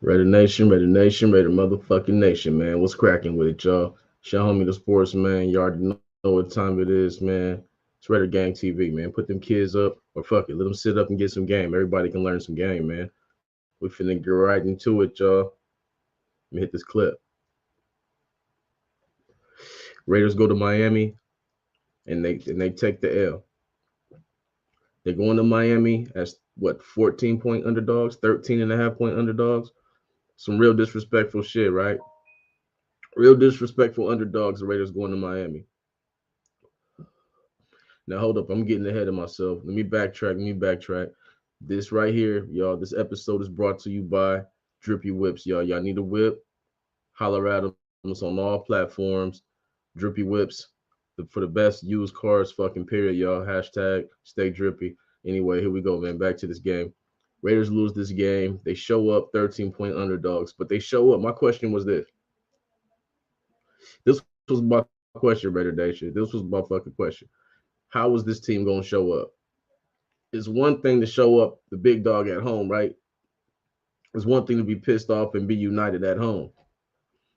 Raider Nation, Raider motherfucking Nation, man. What's cracking with it, y'all? It's your homie, the sports man. You already know what time it is, man. It's Raider Gang TV, man. Put them kids up, or fuck it, let them sit up and get some game. Everybody can learn some game, man. We finna get right into it, y'all. Let me hit this clip. Raiders go to Miami, and they take the L. They're going to Miami as what 14-point underdogs, 13 and a half point underdogs. Some real disrespectful shit, right? Real disrespectful underdogs. The Raiders going to Miami. Now hold up, I'm getting ahead of myself. Let me backtrack. Let me backtrack. This right here, y'all. This episode is brought to you by Drippy Whips, y'all. Y'all need a whip? Holler at them. It's on all platforms. Drippy Whips for the best used cars, fucking period, y'all. Hashtag stay drippy. Anyway, here we go, man. Back to this game. Raiders lose this game. They show up 13-point underdogs, but they show up. My question was this. This was my question, Raider Nation. This was my fucking question. How was this team gonna show up? It's one thing to show up the big dog at home, right? It's one thing to be pissed off and be united at home.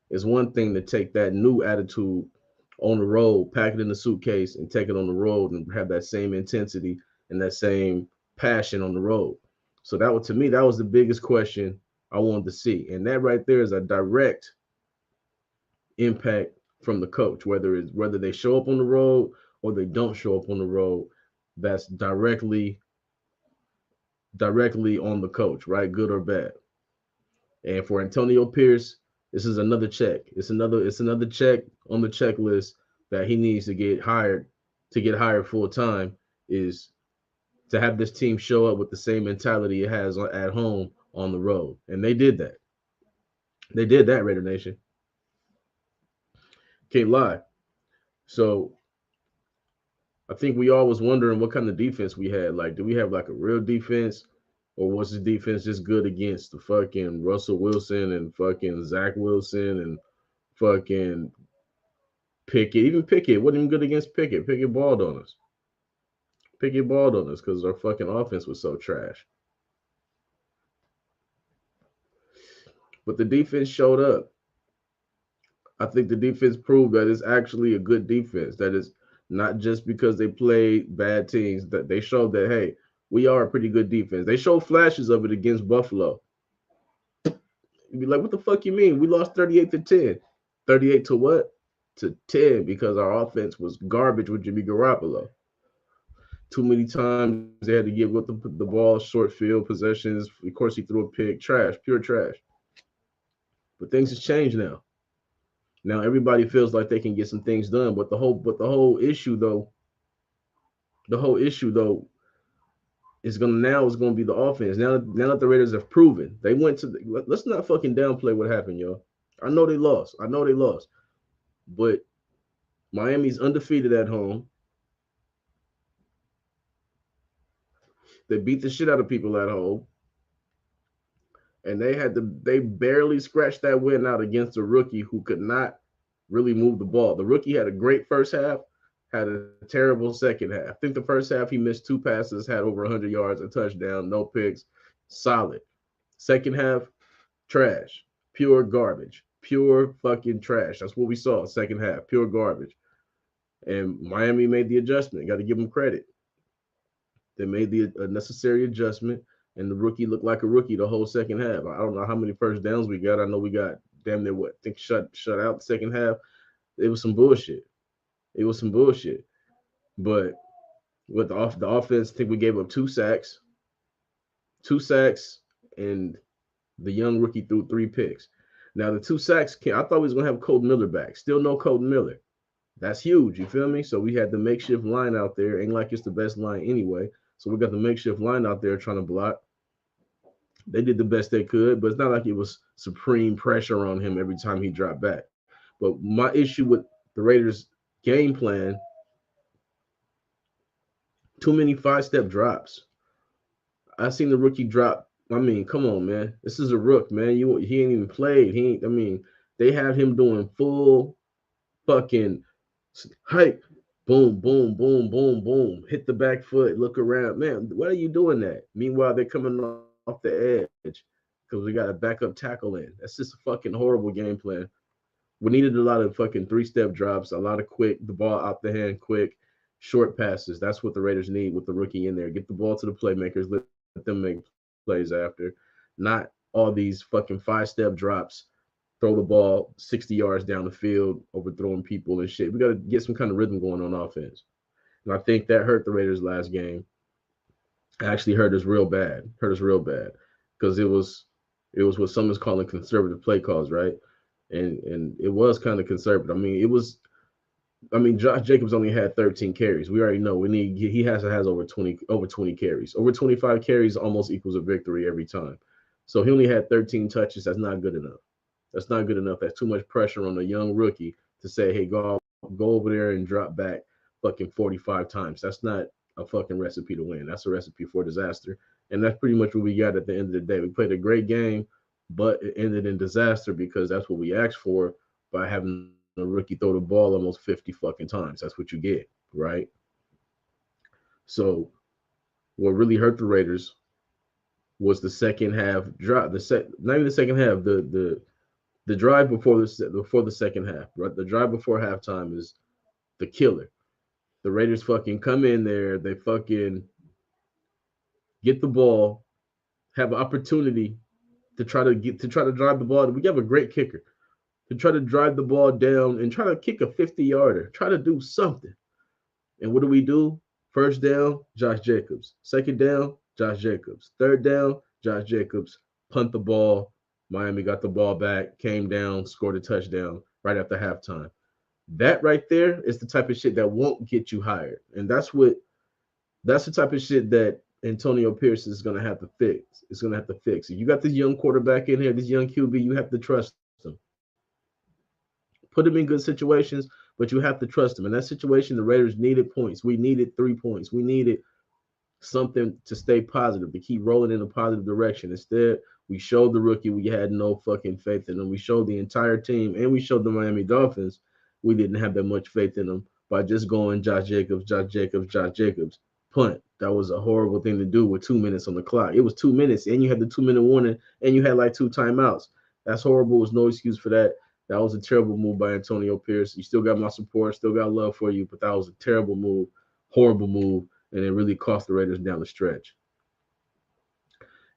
It's one thing to take that new attitude on the road, pack it in the suitcase, and take it on the road and have that same intensity and that same passion on the road. So that was to me, that was the biggest question I wanted to see. And that right there is a direct impact from the coach, whether they show up on the road or they don't show up on the road. That's directly on the coach, right? Good or bad. And for Antonio Pierce, this is another check. It's another check on the checklist that he needs to get hired full time is to have this team show up with the same mentality it has at home on the road. And they did that. They did that, Raider Nation. Can't lie. So I think we all was wondering what kind of defense we had. Like, do we have like a real defense, or was this defense just good against the fucking Russell Wilson and fucking Zach Wilson and fucking Pickett? Even Pickett wasn't even good against Pickett. Pickett balled on us. Pickett balled on us because our fucking offense was so trash. But the defense showed up. I think the defense proved that it's actually a good defense. That is not just because they played bad teams. That they showed that hey, we are a pretty good defense. They showed flashes of it against Buffalo. You'd be like, what the fuck you mean? We lost 38-10. 38 to what? To 10 because our offense was garbage with Jimmy Garoppolo. Too many times they had to give up the ball, short field possessions. Of course, he threw a pick. Trash, pure trash. But things has changed now. Now everybody feels like they can get some things done. But the whole issue though is gonna be the offense. Now that the Raiders have proven they went to let's not fucking downplay what happened, y'all. I know they lost. I know they lost. But Miami's undefeated at home. They beat the shit out of people at home. And they barely scratched that win out against a rookie who could not really move the ball. The rookie had a great first half, had a terrible second half. I think the first half he missed two passes, had over 100 yards, a touchdown, no picks, solid. Second half, trash, pure garbage, pure fucking trash. That's what we saw. Second half, pure garbage. And Miami made the adjustment. Got to give them credit. They made the necessary adjustment, and the rookie looked like a rookie the whole second half. I don't know how many first downs we got. I know we got damn near what I think shut out the second half. It was some bullshit. It was some bullshit. But with the offense, I think we gave up two sacks, and the young rookie threw three picks. Now the two sacks, I thought we was gonna have Colton Miller back. Still no Colton Miller. That's huge. You feel me? So we had the makeshift line out there. Ain't like it's the best line anyway. So we got the makeshift line out there trying to block. They did the best they could, but it's not like it was supreme pressure on him every time he dropped back. But my issue with the Raiders' game plan, too many five-step drops. I seen the rookie drop. I mean, come on, man. This is a rook, man. He ain't even played. He ain't. I mean, they have him doing full fucking hype. Boom, boom, boom, boom, boom. Hit the back foot. Look around, man. Why are you doing that? Meanwhile, they're coming off the edge. because we got a backup tackle in. That's just a fucking horrible game plan. We needed a lot of fucking 3-step drops, a lot of quick, the ball out the hand quick, short passes. That's what the Raiders need with the rookie in there. Get the ball to the playmakers, let them make plays after, not all these fucking 5-step drops, throw the ball 60 yards down the field, overthrowing people and shit. We got to get some kind of rhythm going on offense. And I think that hurt the Raiders last game. Actually hurt us real bad. Hurt us real bad because it was what some is calling conservative play calls, right? And it was kind of conservative. Josh Jacobs only had 13 carries. We already know he has over 20 carries. Over 25 carries almost equals a victory every time. So he only had 13 touches. That's not good enough. That's not good enough. That's too much pressure on a young rookie to say, hey, go over there and drop back fucking 45 times. That's not a fucking recipe to win. That's a recipe for disaster. And that's pretty much what we got at the end of the day. We played a great game, but it ended in disaster because that's what we asked for by having a rookie throw the ball almost 50 fucking times. That's what you get, right? So what really hurt the Raiders was the second half drive. Not even the second half. The drive before the second half. Right, the drive before halftime is the killer. The Raiders fucking come in there. They fucking get the ball, have an opportunity to try to drive the ball. We have a great kicker to try to drive the ball down and try to kick a 50-yarder. Try to do something. And what do we do? First down, Josh Jacobs. Second down, Josh Jacobs. Third down, Josh Jacobs. Punt the ball. Miami got the ball back, came down, scored a touchdown right after halftime. That right there is the type of shit that won't get you hired. And that's the type of shit that Antonio Pierce is gonna have to fix. It's gonna have to fix. If you got this young quarterback in here, this young QB, you have to trust him. Put him in good situations, but you have to trust him. In that situation, the Raiders needed points. We needed 3 points. We needed something to stay positive, to keep rolling in a positive direction. Instead, we showed the rookie we had no fucking faith in him. We showed the entire team and we showed the Miami Dolphins we didn't have that much faith in them by just going Josh Jacobs, Josh Jacobs, Josh Jacobs. Punt. That was a horrible thing to do with 2 minutes on the clock. It was 2 minutes and you had the 2 minute warning and you had like two timeouts. That's horrible. There's no excuse for that. That was a terrible move by Antonio Pierce. You still got my support, still got love for you, but that was a terrible move, horrible move, and it really cost the Raiders down the stretch.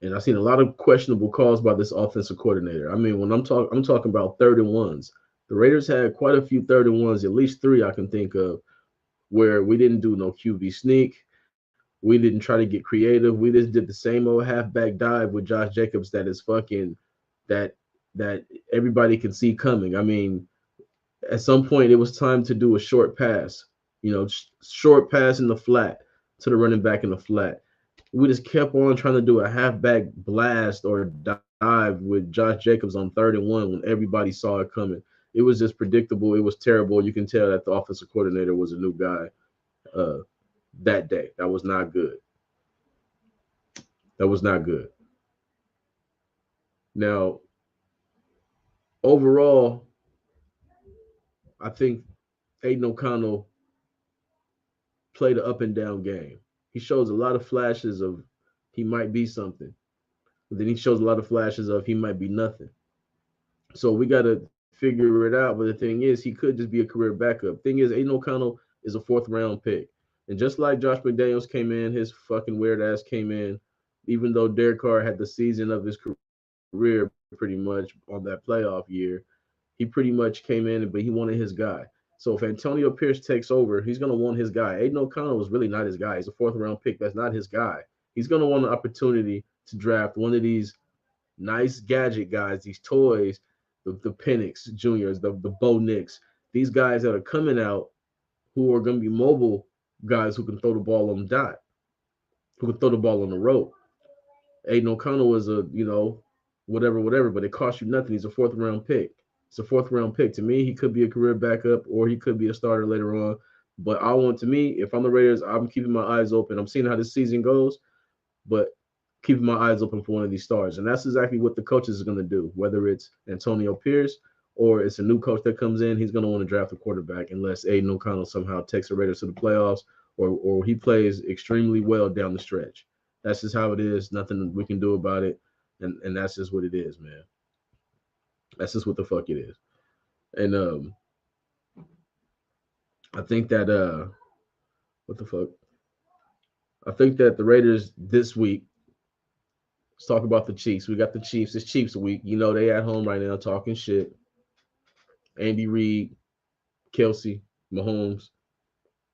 And I've seen a lot of questionable calls by this offensive coordinator. I mean, when I'm talking about third and ones. The Raiders had quite a few third and ones, at least three I can think of, where we didn't do no QB sneak. We didn't try to get creative. We just did the same old halfback dive with Josh Jacobs that is fucking that that everybody can see coming. I mean, at some point it was time to do a short pass, short pass in the flat to the running back in the flat. We just kept on trying to do a halfback blast or dive with Josh Jacobs on third and one when everybody saw it coming. It was just predictable. It was terrible. You can tell that the offensive coordinator was a new guy uh, that day. That was not good. That was not good. Now, overall, I think Aiden O'Connell played an up and down game. He shows a lot of flashes of he might be something, but then he shows a lot of flashes of he might be nothing. So we got to figure it out. But the thing is, he could just be a career backup. Thing is, Aiden O'Connell is a fourth round pick. And just like Josh McDaniels came in, his fucking weird ass came in, even though Derek Carr had the season of his career pretty much on that playoff year, he pretty much came in, but he wanted his guy. So if Antonio Pierce takes over, he's going to want his guy. Aiden O'Connell was really not his guy. He's a fourth round pick. That's not his guy. He's going to want an opportunity to draft one of these nice gadget guys, these toys, the Penix Juniors, the Bo Nix, these guys that are coming out who are going to be mobile guys who can throw the ball on the dot, who can throw the ball on the rope. Aiden O'Connell was whatever, but it cost you nothing. He's a fourth round pick. It's a fourth round pick. To me, he could be a career backup or he could be a starter later on. But to me, if I'm the Raiders, I'm keeping my eyes open. I'm seeing how this season goes, but keeping my eyes open for one of these stars. And that's exactly what the coaches are going to do, whether it's Antonio Pierce or it's a new coach that comes in, he's going to want to draft a quarterback unless Aiden O'Connell somehow takes the Raiders to the playoffs or he plays extremely well down the stretch. That's just how it is. Nothing we can do about it. And that's just what it is, man. That's just what the fuck it is. And I think that what the fuck? I think that the Raiders this week. Let's talk about the Chiefs. We got the Chiefs. It's Chiefs week. You know they at home right now talking shit. Andy Reid, Kelsey, Mahomes.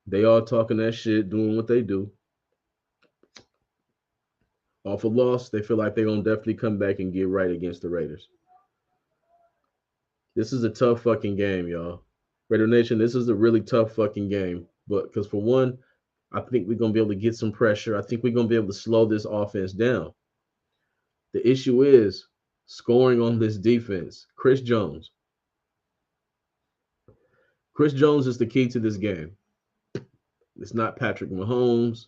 They all talking that shit, doing what they do. Off a loss, they feel like they're gonna definitely come back and get right against the Raiders. This is a tough fucking game, y'all. Raider Nation, this is a really tough fucking game. But because for one, I think we're gonna be able to get some pressure. I think we're gonna be able to slow this offense down. The issue is scoring on this defense. Chris Jones. Chris Jones is the key to this game. It's not Patrick Mahomes.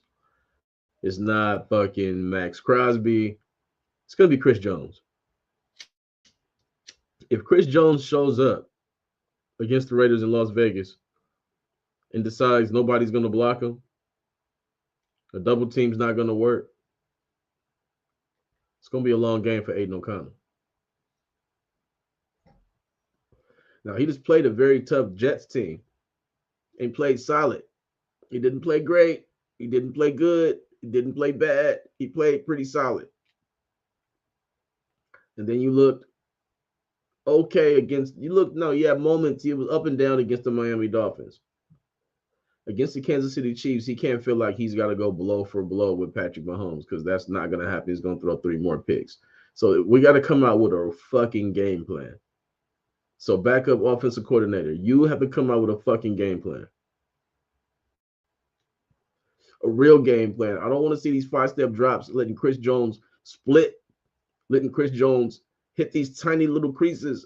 It's not fucking Max Crosby. It's gonna be Chris Jones. If Chris Jones shows up against the Raiders in Las Vegas and decides nobody's gonna block him, a double team's not gonna work, it's gonna be a long game for Aiden O'Connell. Now he just played a very tough Jets team and played solid. He didn't play great. He didn't play good. He didn't play bad. He played pretty solid. And then you looked okay against you looked no, you had moments he was up and down against the Miami Dolphins. Against the Kansas City Chiefs, he can't feel like he's got to go blow for blow with Patrick Mahomes because that's not going to happen. He's going to throw 3 more picks. So we got to come out with a fucking game plan. So backup offensive coordinator, you have to come out with a fucking game plan. A real game plan. I don't want to see these 5-step drops, letting Chris Jones split, letting Chris Jones hit these tiny little creases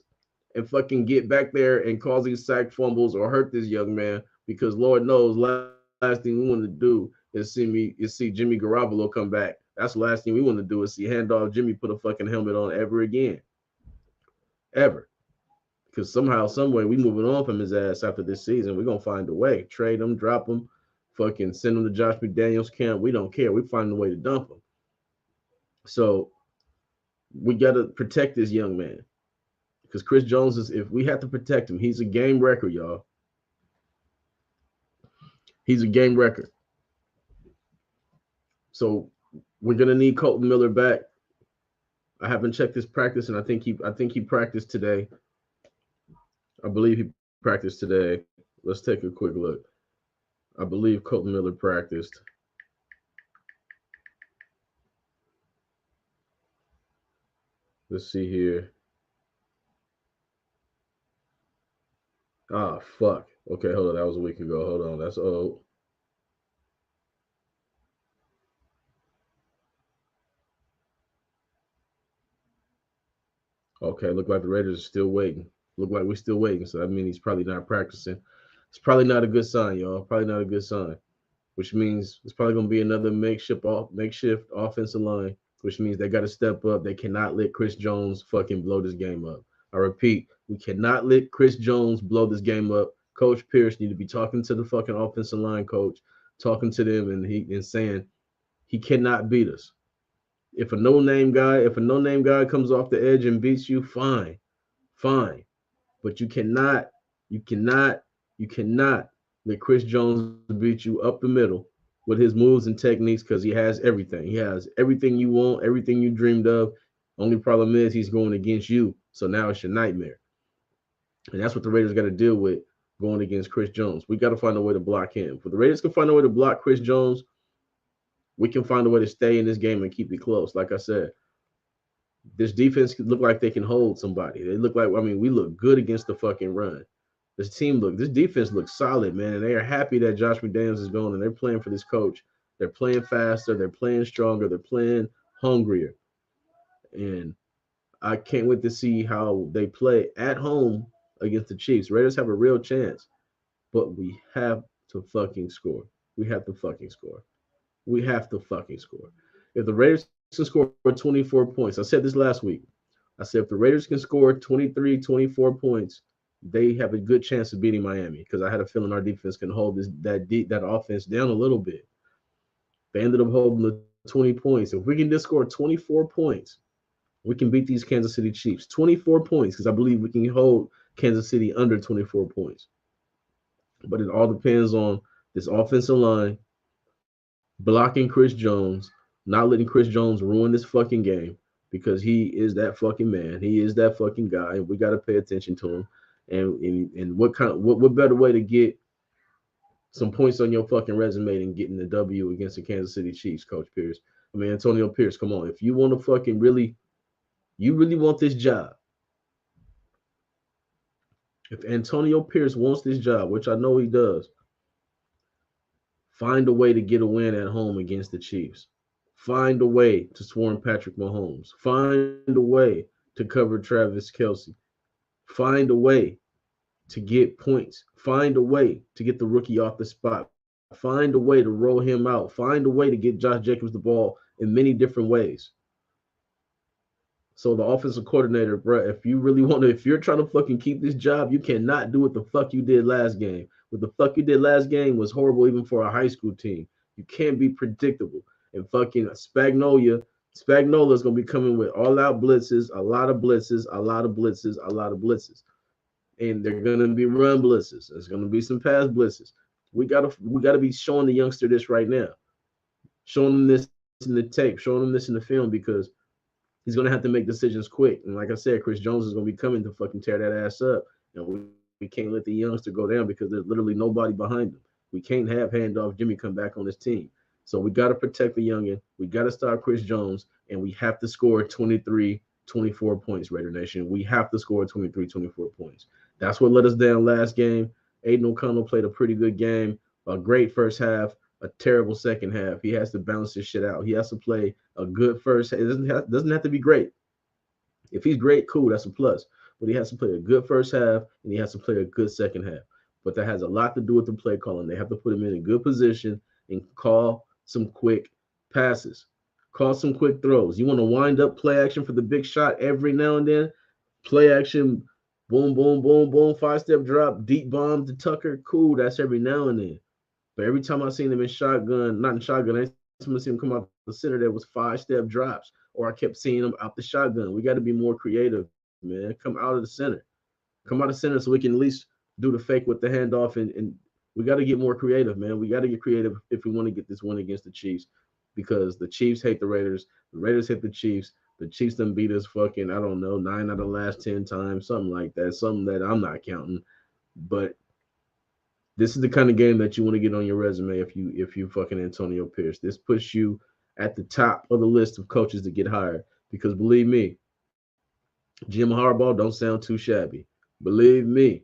and fucking get back there and cause these sack fumbles or hurt this young man. Because Lord knows, last thing we want to do is see Jimmy Garoppolo come back. That's the last thing we want to do is see handoff Jimmy put a fucking helmet on ever again. Ever. Because somehow, some way, we moving on from his ass after this season. We're going to find a way. Trade him, drop him, fucking send him to Josh McDaniels camp. We don't care. We find a way to dump him. So we got to protect this young man. Because Chris Jones is, if we have to protect him, he's a game record, y'all. He's a game record. So we're gonna need Colton Miller back. I haven't checked his practice, and I think he practiced today. I believe he practiced today. Let's take a quick look. I believe Colton Miller practiced. Let's see here. Ah, fuck. Okay, hold on. That was a week ago. Hold on. That's old. Okay, look like the Raiders are still waiting. Look like we're still waiting. So that means he's probably not practicing. It's probably not a good sign, y'all. Probably not a good sign. Which means it's probably going to be another makeshift offensive line, which means they got to step up. They cannot let Chris Jones fucking blow this game up. I repeat, we cannot let Chris Jones blow this game up. Coach Pierce need to be talking to the fucking offensive line coach, talking to them and saying he cannot beat us. If a no-name guy comes off the edge and beats you, fine. But you cannot let Chris Jones beat you up the middle with his moves and techniques because he has everything. He has everything you want, everything you dreamed of. Only problem is he's going against you. So now it's your nightmare. And that's what the Raiders got to deal with going against Chris Jones. We got to find a way to block him. If the Raiders can find a way to block Chris Jones, we can find a way to stay in this game and keep it close. Like I said, this defense look like they can hold somebody. They look like, we look good against the fucking run. This defense looks solid, man. And they are happy that Josh McDaniels is going and they're playing for this coach. They're playing faster. They're playing stronger. They're playing hungrier. And I can't wait to see how they play at home against the Chiefs. Raiders have a real chance, but we have to fucking score. We have to fucking score. We have to fucking score. If the Raiders can score 24 points, I said this last week. I said if the Raiders can score 23, 24 points, they have a good chance of beating Miami because I had a feeling our defense can hold that offense down a little bit. They ended up holding the 20 points. If we can just score 24 points, We can beat these Kansas City Chiefs. 24 points, because I believe we can hold Kansas City under 24 points. But it all depends on this offensive line blocking Chris Jones, not letting Chris Jones ruin this fucking game because he is that fucking man. He is that fucking guy, and we got to pay attention to him. And what better way to get some points on your fucking resume than getting the W against the Kansas City Chiefs, Coach Pierce? I mean, Antonio Pierce, come on. If you want to fucking really, you really want this job. If Antonio Pierce wants this job, which I know he does, find a way to get a win at home against the Chiefs. Find a way to swarm Patrick Mahomes. Find a way to cover Travis Kelsey. Find a way to get points. Find a way to get the rookie off the spot. Find a way to roll him out. Find a way to get Josh Jacobs the ball in many different ways. So the offensive coordinator, bro, if you really want to, if you're trying to fucking keep this job, you cannot do what the fuck you did last game. What the fuck you did last game was horrible even for a high school team. You can't be predictable. And fucking Spagnola is gonna be coming with all out blitzes, a lot of blitzes, a lot of blitzes, a lot of blitzes. And they're gonna be run blitzes. There's gonna be some pass blitzes. We gotta be showing the youngster this right now. Showing them this in the tape, showing them this in the film because he's gonna have to make decisions quick. And like I said, Chris Jones is gonna be coming to fucking tear that ass up. And we can't let the youngster go down because there's literally nobody behind him. We can't have handoff Jimmy come back on this team. So we gotta protect the youngin. We gotta stop Chris Jones, and we have to score 23, 24 points, Raider Nation. We have to score 23, 24 points. That's what let us down last game. Aiden O'Connell played a pretty good game, a great first half, a terrible second half. He has to balance this shit out. He has to play a good first. It doesn't have to be great. If he's great, cool, that's a plus. But he has to play a good first half and he has to play a good second half. But that has a lot to do with the play calling. They have to put him in a good position and call some quick passes, call some quick throws. You want to wind up play action for the big shot every now and then. Play action, boom, boom, boom, boom, 5-step drop, deep bomb to Tucker. Cool, that's every now and then. But every time I seen him in shotgun, not in shotgun, every time I seen him come out the center, there was 5-step drops, or I kept seeing him out the shotgun. We got to be more creative, man. Come out of the center. Come out of the center so we can at least do the fake with the handoff, and we got to get more creative, man. We got to get creative if we want to get this win against the Chiefs, because the Chiefs hate the Raiders hate the Chiefs. The Chiefs done beat us fucking, I don't know, 9 out of the last 10 times, something like that, something that I'm not counting. But this is the kind of game that you want to get on your resume if you fucking Antonio Pierce. This puts you at the top of the list of coaches to get hired. Because believe me, Jim Harbaugh don't sound too shabby. Believe me,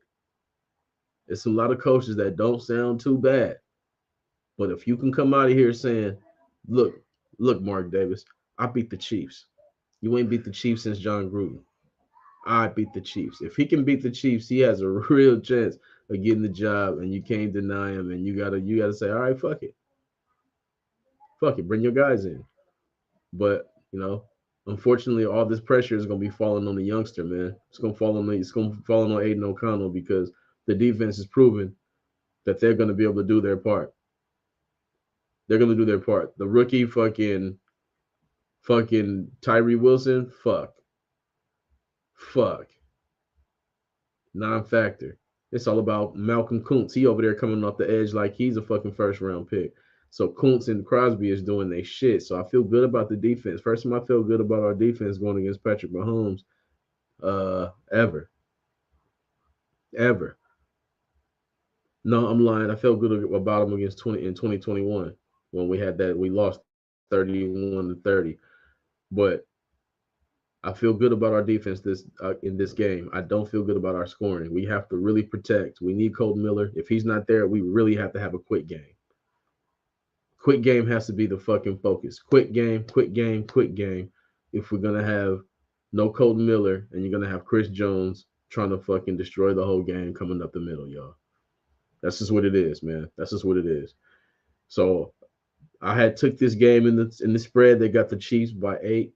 there's a lot of coaches that don't sound too bad. But if you can come out of here saying, look, look, Mark Davis, I beat the Chiefs. You ain't beat the Chiefs since John Gruden. I beat the Chiefs. If he can beat the Chiefs, he has a real chance of getting the job, and you can't deny him. And you gotta say, all right, fuck it, bring your guys in. But unfortunately, all this pressure is gonna be falling on the youngster, man. It's gonna fall on Aiden O'Connell because the defense is proving that they're gonna be able to do their part. They're gonna do their part. The rookie, fucking Tyree Wilson, fuck, non-factor. It's all about Malcolm Kuntz. He over there coming off the edge like he's a fucking first round pick. So Kuntz and Crosby is doing their shit. So I feel good about the defense. First time I feel good about our defense going against Patrick Mahomes, ever, ever. No, I'm lying. I felt good about him against 2021 when we lost 31-30. But I feel good about our defense in this game. I don't feel good about our scoring. We have to really protect. We need Colton Miller. If he's not there, we really have to have a quick game. Quick game has to be the fucking focus. Quick game, quick game, quick game. If we're gonna have no Colton Miller and you're gonna have Chris Jones trying to fucking destroy the whole game coming up the middle, y'all. That's just what it is, man. That's just what it is. So I had took this game in the spread. They got the Chiefs by 8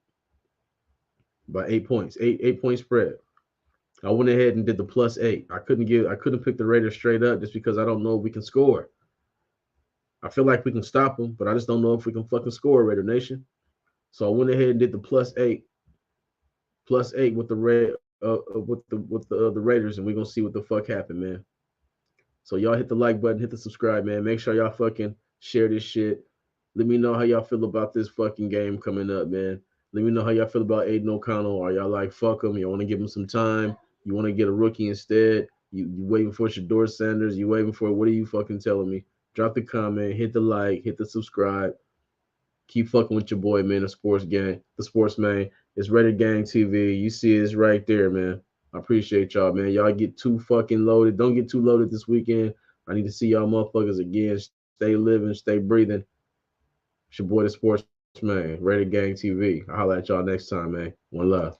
points, 8 point spread. I went ahead and did the +8. I couldn't pick the Raiders straight up just because I don't know if we can score. I feel like we can stop them, but I just don't know if we can fucking score, Raider Nation. So I went ahead and did the +8. +8 with the the Raiders, and we're gonna see what the fuck happened, man. So y'all hit the like button, hit the subscribe, man. Make sure y'all fucking share this shit. Let me know how y'all feel about this fucking game coming up, man. Let me know how y'all feel about Aiden O'Connell. Are y'all like fuck him? You want to give him some time? You want to get a rookie instead? You waiting for Shador Sanders? You waiting for what are you fucking telling me? Drop the comment, hit the like, hit the subscribe. Keep fucking with your boy, man. The sports gang, the sports man. It's Reddit Gang TV. You see it's right there, man. I appreciate y'all, man. Y'all get too fucking loaded. Don't get too loaded this weekend. I need to see y'all motherfuckers again. Stay living, stay breathing. It's your boy, the sports man. Reddit Gang TV. I'll holler at y'all next time, man. One love.